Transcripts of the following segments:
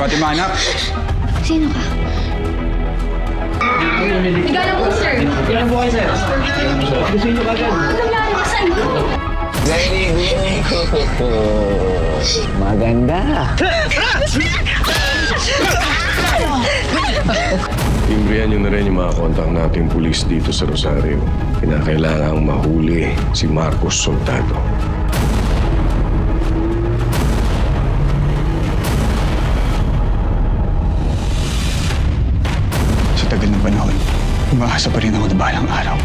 Fatima, anak. Sino ka? Igala po, sir. Ilan po kayo, sir? Gusto nyo kagad? Saan mo? Maganda. Imbrihan nyo na rin yung mga kontak nating pulis dito sa Rosario. Kinakailangang mahuli si Marcos Soldado. Sa tagal ng panahon, umaasa pa rin ako na balang araw.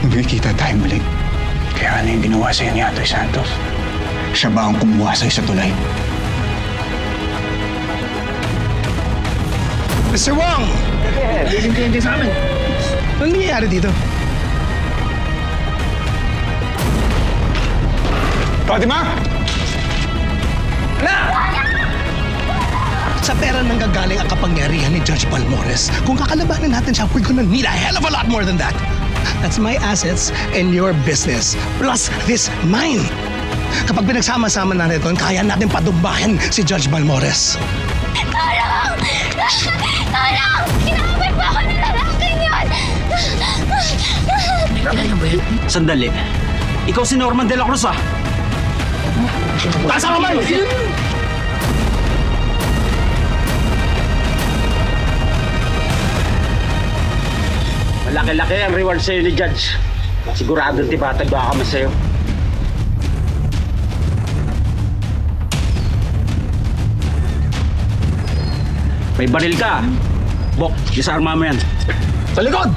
Magkikita tayo muli. Kaya ano yung ginawa sa'yo ni Atoy Santos? Siya ba ang kumuha sa'yo sa tulay? Mr. Wong! Hindi sa amin. Anong nangyayari dito? Fatima! Sa pera nang gagaling ang kapangyarihan ni Judge Balmores. Kung kakalabanin natin siya, we're gonna need a hell of a lot more than that. That's my assets and your business. Plus this mine. Kapag pinagsama-sama natin ito, kaya natin padumbahin si Judge Balmores. Tulong! Tulong! Kinakapit pa ako ng lalaking yun! Sandali. Ikaw si Norman De La Cruz, ah. Tasa ka man! Malaki-laki ang reward sa'yo ni Judge. Siguradong tibatag ba kami sa'yo? May baril ka. Bok, disarma mo yan. Sa likod!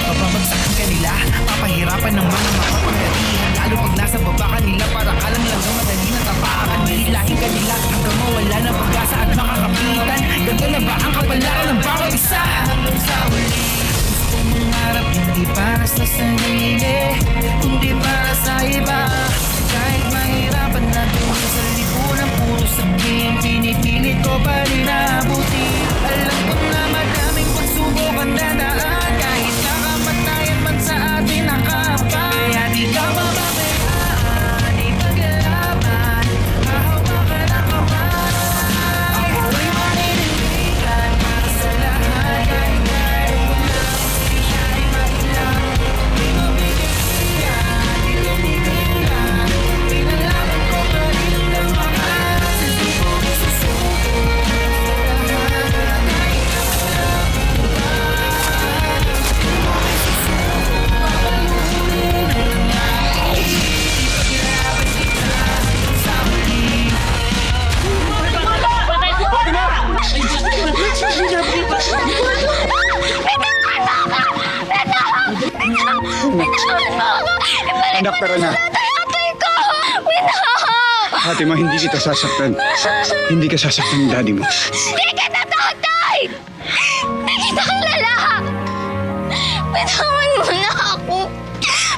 Mababagsakan ka nila, papahirapan ng mga makapangyarihan. Lalo pag nasa baba ka nila, para ka lang madali na tapakan. Hihilahin ka nila hanggang mawala ng pag-asa at makakapitan. Ganto na ba ang kapalaran ng bawat isa? Hanggang sa huli, gusto mong harap, hindi para sa sarili, hindi para sa iba. Kahit mahirapan na doon sa lipunan, puro sabihin, pinipilit ko pa rin abuti. Alam ko na madaming pagsubok ang dadaan, kahit nakamatayan man sa atin nakapa. Kaya di ka mamamayaan, ipaglaban, hahawakan ang kamay. Ako ay maninindigan para sa lahat, kahit ngayon mo na hindi siya ay mailang. Di mabigyan, di tumigil. Pinalaban ko pa rin ang mga sisipong susuko. Anak, tara na. Atoy ko! Binahaw! Fatima, hindi kita sasaktan. Hindi ka sasaktan ng daddy mo. Hindi kita tatay! Hindi kita kilala! Bitawan mo na ako!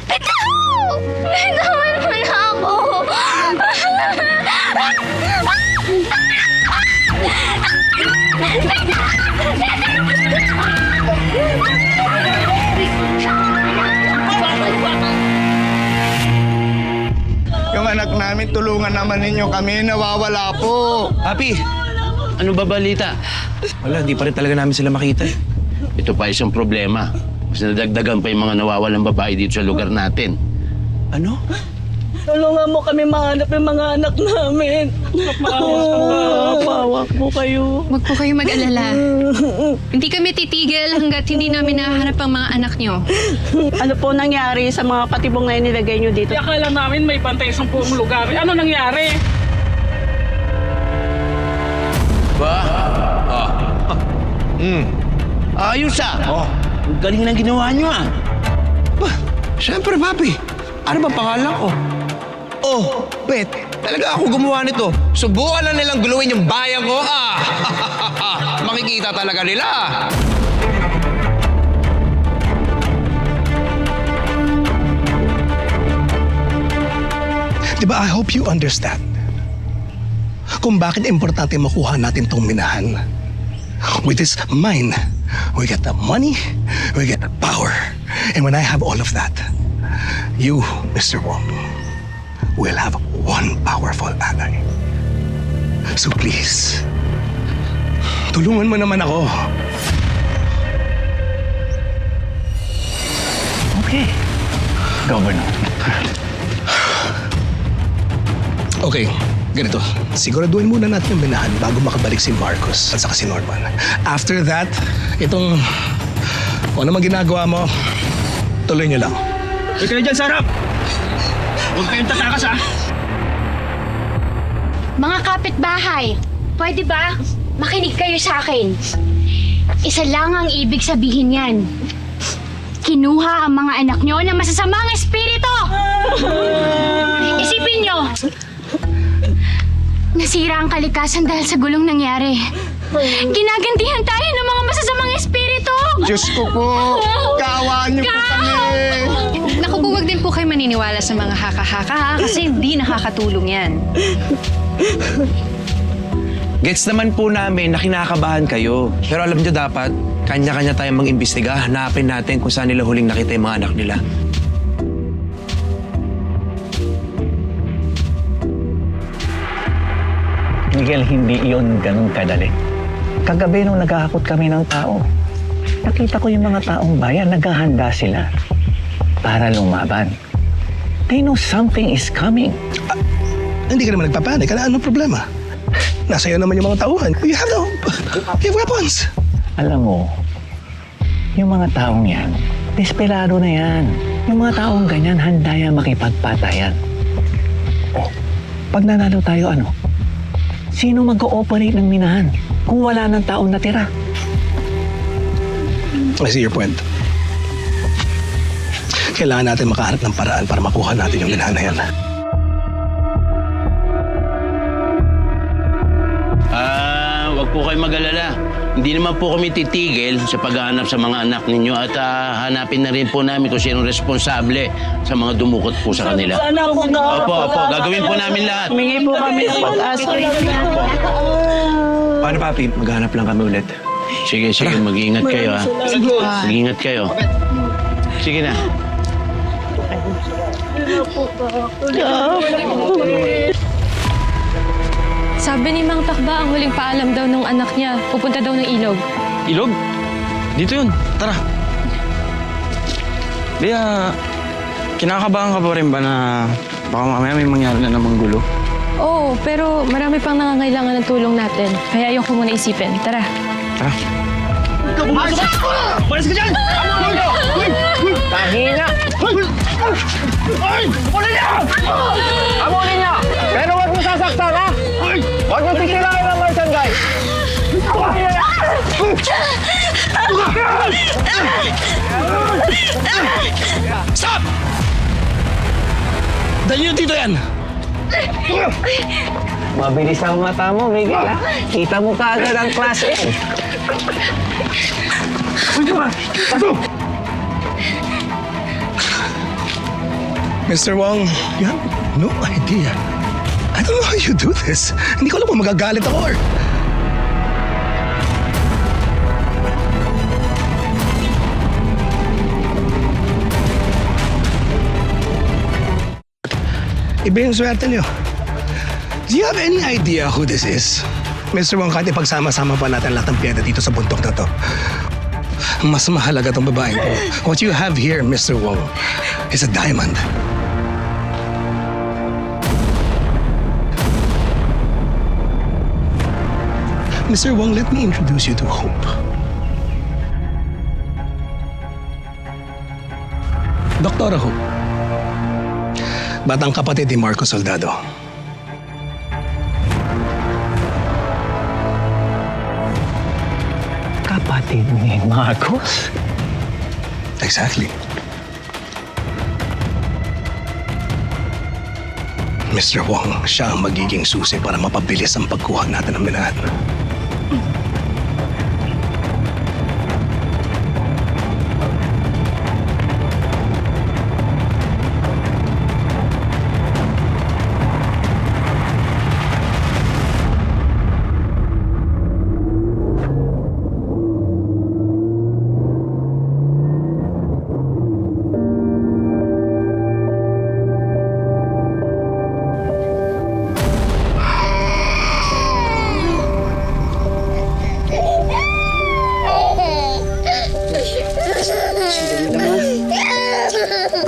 Bitaw! Bitawan mo na ako! Yung anak namin, tulungan naman ninyo kami. Nawawala po. Papi, ano ba balita? Wala, hindi pa rin talaga namin sila makita. Ito pa isang problema. Mas nadagdagan pa yung mga nawawalang babae dito sa lugar natin. Ano? Tulungan mo kami mahanap yung mga anak namin. Maawa po kayo. Huwag po kayo mag-alala. Hindi kami titigil hanggat hindi namin nahanap ang mga anak nyo. Ano po nangyari sa mga patibong na inilagay nyo dito? Akala namin may bantay sa buong lugar. Ano nangyari? Ayos ah. Ang galing ng ginawa nyo ah. Siyempre, papi. Ano ba pangalan ko? Oh, Bet, talaga ako gumawa nito. Subukan na nilang guluhin yung bayan ko. Makikita talaga nila. Diba, I hope you understand kung bakit importante makuha natin tong minahan. With this mine, we get the money, we get the power. And when I have all of that, you, Mr. Wong, will have one powerful ally. So please, tulungan mo naman ako. Okay. Governor. Okay, ganito. Siguraduhin muna natin yung minahan bago makabalik si Marcos at saka si Norman. After that, itong kung ano man ginagawa mo, tuloy niyo lang. Huwag kayo dyan sa harap! Huwag kayong tatakas ha! Mga kapitbahay, pwede ba? Makinig kayo sa akin. Isa lang ang ibig sabihin yan. Kinuha ang mga anak nyo ng masasamang espiritu! Isipin nyo, nasira ang kalikasan dahil sa gulong nangyari. Ginagantihan tayo ng mga masasamang espiritu! Diyos ko po! Kaawaan niyo po kami! Naku, huwag din po kayo maniniwala sa mga haka-haka ha, kasi hindi nakakatulong yan. Gets naman po namin na kinakabahan kayo. Pero alam nyo dapat, kanya-kanya tayong mag-imbestiga. Hanapin natin kung saan nila huling nakita yung mga anak nila. Miguel, hindi iyon ganun kadali. Kagabi nung naghahakot kami ng tao, nakita ko yung mga taong bayan, naghahanda sila para lumaban. They know something is coming. Hindi ka naman nagpapanik. Ano problema? Nasa iyo naman yung mga tauhan. You have weapons. Alam mo, yung mga taong yan, desperado na yan. Yung mga taong ganyan, handa yan makipagpatayan. Oh, pag nanalo tayo, ano? Sino mag-ooperate ng minahan kung wala ng taong natira? I see your point. Kailangan natin makahanap ng paraan para makuha natin yung minahan na yan. Huwag po kayo mag-alala. Hindi naman po kami titigil sa paghahanap sa mga anak ninyo at hanapin na rin po namin kung sinong responsable sa mga dumukot po sa kanila. Sana po na. Opo, gagawin po namin lahat. Humingi po kami ng pag-asa. Paano, papi? Maghanap lang kami ulit. Sige, mag-iingat kayo ha. Mag-iingat kayo. Sige na. Sabi ni Mang Takba, ang huling paalam daw ng anak niya, pupunta daw ng ilog. Ilog? Dito yun. Tara. Bea, kinakabahan ka pa rin ba na baka mamaya may mangyari na namang gulo? Oo, pero marami pang nangangailangan ng tulong natin. Kaya ayoko muna isipin. Tara. Tara. Balas ka dyan! Tahina! Amulin niya! Pero huwag mo sasaktan, ha? Huwag mo titilain ang merchandise! Stop! Dali dito yan! Mabilis ang mata mo, Miguel, ha? Kita mo kaagad ang class A. Mr. Wong, you have no idea. I don't know how you do this. Hindi ko alam kung magagalit ako or... Iba yung swerte niyo. Do you have any idea who this is? Mr. Wong, kahit ipagsama-sama pa natin lahat ng piyada dito sa bundok na to, mas mahalaga tong babaeng to. What you have here, Mr. Wong, is a diamond. Mr. Wong, let me introduce you to Hope. Dr. Hope. Batang kapatid ni Marco Soldado. Kapatid ni Marcos? Exactly. Mr. Wong, siya ang magiging susi para mapabilis ang pagkuha natin ng minahan.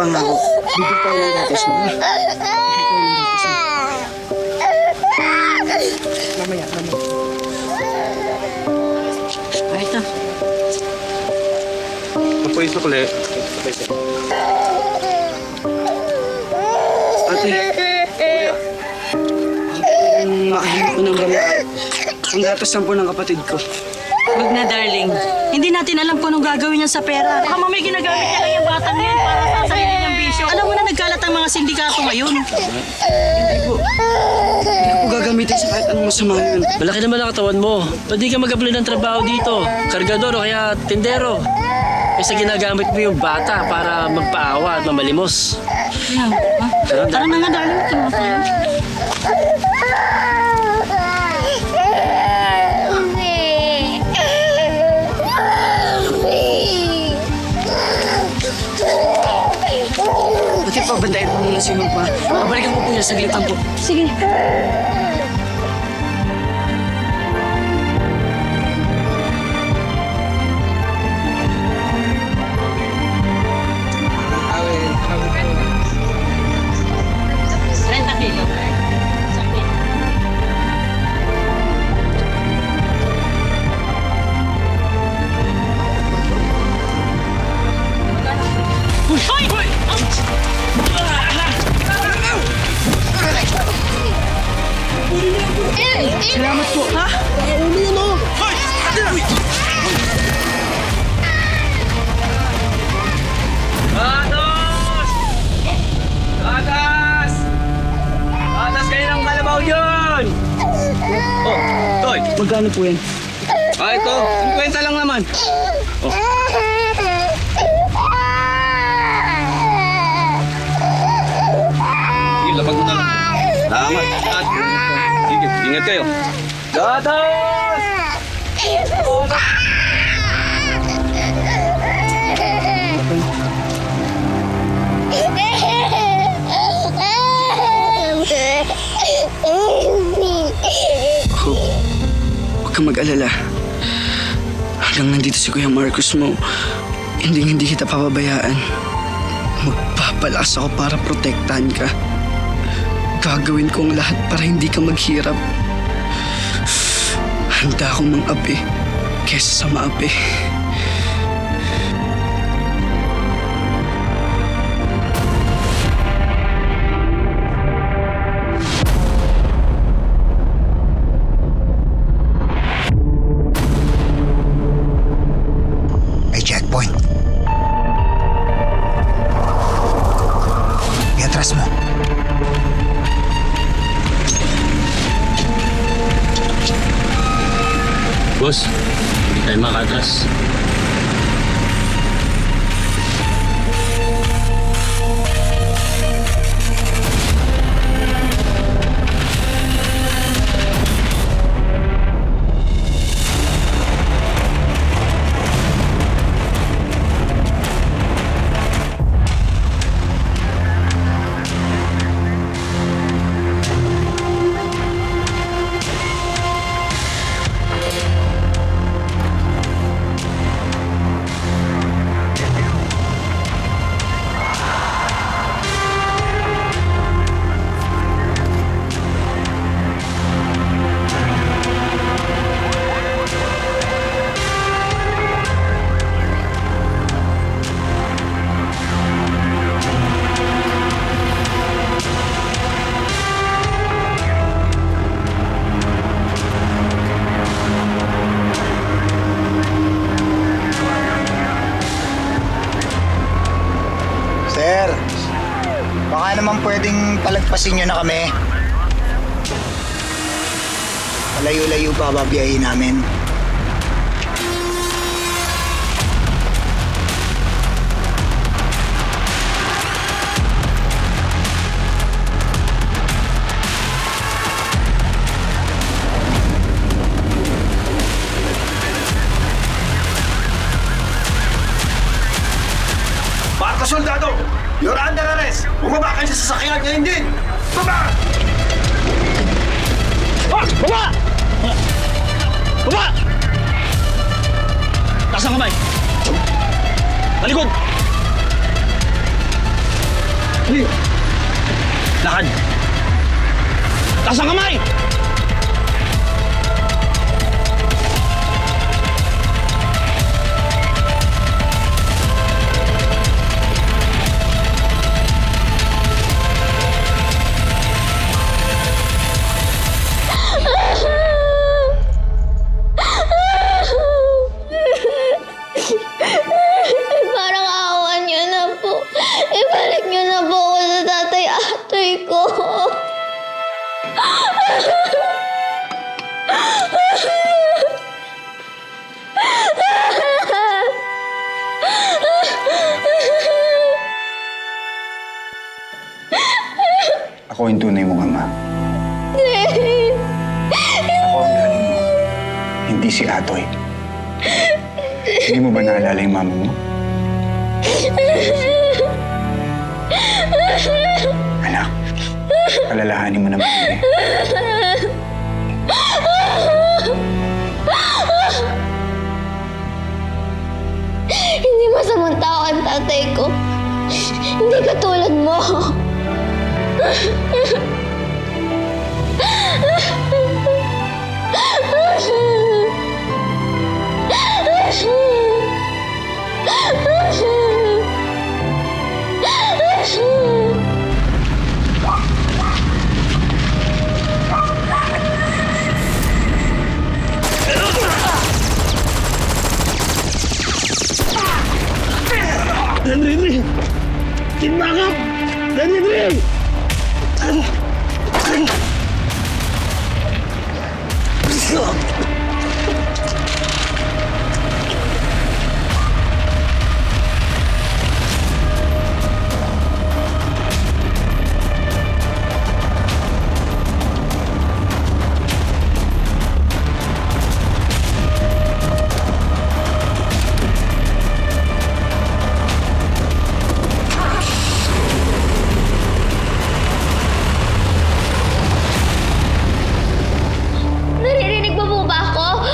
Pangako, bibig tayo ng gatas mo. Mamaya. Ay, ito. Apoy sa kuli. Ate, makahingi ko ng babae. Ang gatas lang po ng kapatid ko. Huwag na, darling. Hindi natin alam kung anong gagawin niya sa pera. Baka mamay ginagamit niya lang yung batang yan para sa sarili niyang bisyo. Alam mo na nagkalat ang mga sindikato ngayon. Hindi ko gagamitin sa kahit anong masama yun. Malaki naman ang katawan mo. Pwede ka mag-apply ng trabaho dito. Kargador o kaya tindero. Kasi ginagamit mo yung bata para magpaawa at mamalimos. Tara na nga, darling. Tara tayo. Pati pa, bandayin mo muna si Hope, ha? Babalikan ko po niya, saglitan po. Sige. Salamat po, ha? Gatas! Gatas! Gatas kayo ng kalabaw yun! Oh, Toy! Magkano po yan? Ito, 50 lang naman. Oh. Sige, lapag mo na lang. Salamat. At, sige, ingat kayo. Gatas! Huwag kang mag-alala. Hanggang nandito si Kuya Marcos mo, hindi kita papabayaan. Magpapalakas ako para protektahan ka. Gagawin ko ang lahat para hindi ka maghirap. Handa akong mang-api kesa sa maapi. May checkpoint. I-atras mo. Boss, hindi tayo makatras. Sir, baka naman pwedeng palagpasin nyo na kami. Malayo-layo pa babiyahin namin. Marcos Soldado, you're under arrest. Bumaba kayo sa sasakyan ngayon din. Baba! Baba! Baba! Taas ang kamay! Talikod! Lakad! Taas ang kamay! Parang awa niyo na po. Ibalik niyo na po ako sa tatay-atoy ko. Ako yung tunay mong ama. Ako ang galing mo. Hindi si Atoy. Hindi mo ba naalala yung mama mo? Anak, alalahanin mo naman yun eh. Hindi masamang tao ang tatay ko. Hindi katulad mo. Henry! Kinbackup! Henry! Naririnig mo po ba ako?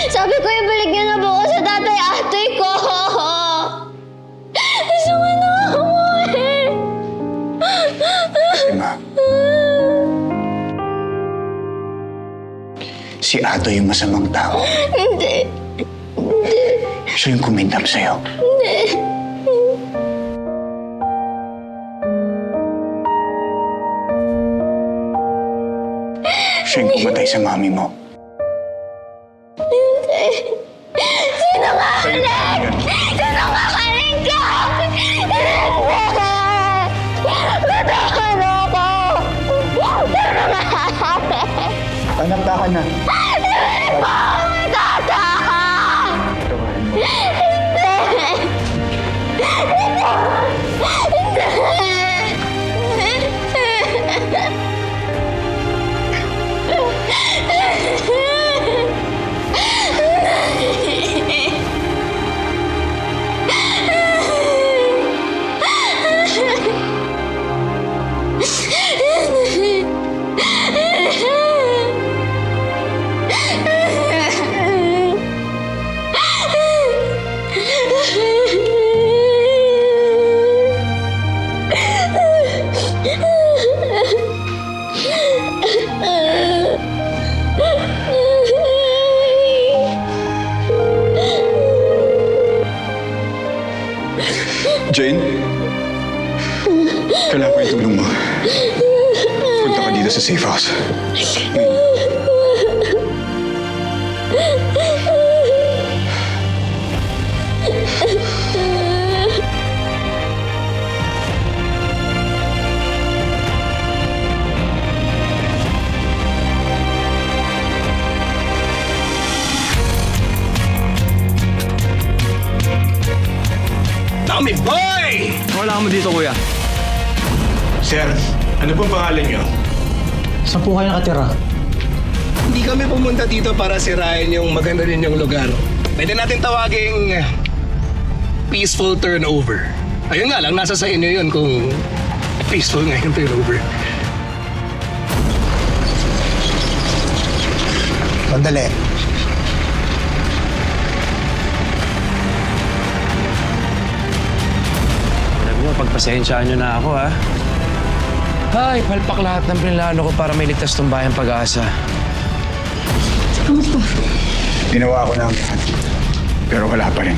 Sabi ko ibalik niyo na po ako sa tatay-atoy ko. Sama na ako eh. Emma. Si Atoy yung masamang tao. Hindi. Siya yung kumindam sa'yo. Hindi. Siya yung pumatay sa mami mo. Hindi. Sinungaling! Sinungaling ka! Hindi! Batakan ako! Sinungaling! Anak, ka na. Hindi mo ako matatakan! Hindi! Jane? Kailangan ko yung tulong mo. Punta ka dito sa safe house. Tommy Boy! Wala mo dito, kuya. Sir, ano pong pangalan niyo? Saan po kayo nakatira? Hindi kami pumunta dito para sirain yung maganda ninyong lugar. Pwede natin tawaging peaceful turnover. Ayun nga lang, nasa sa inyo yun kung peaceful nga yung turnover. Sandali. Alam niyo, pagpasensyaan niyo na ako, ha? Ay, palpak lahat ng pinlano ko para may ligtas tong bayang Pag-asa. Ginawa ko na ang lahat. Pero wala pa rin.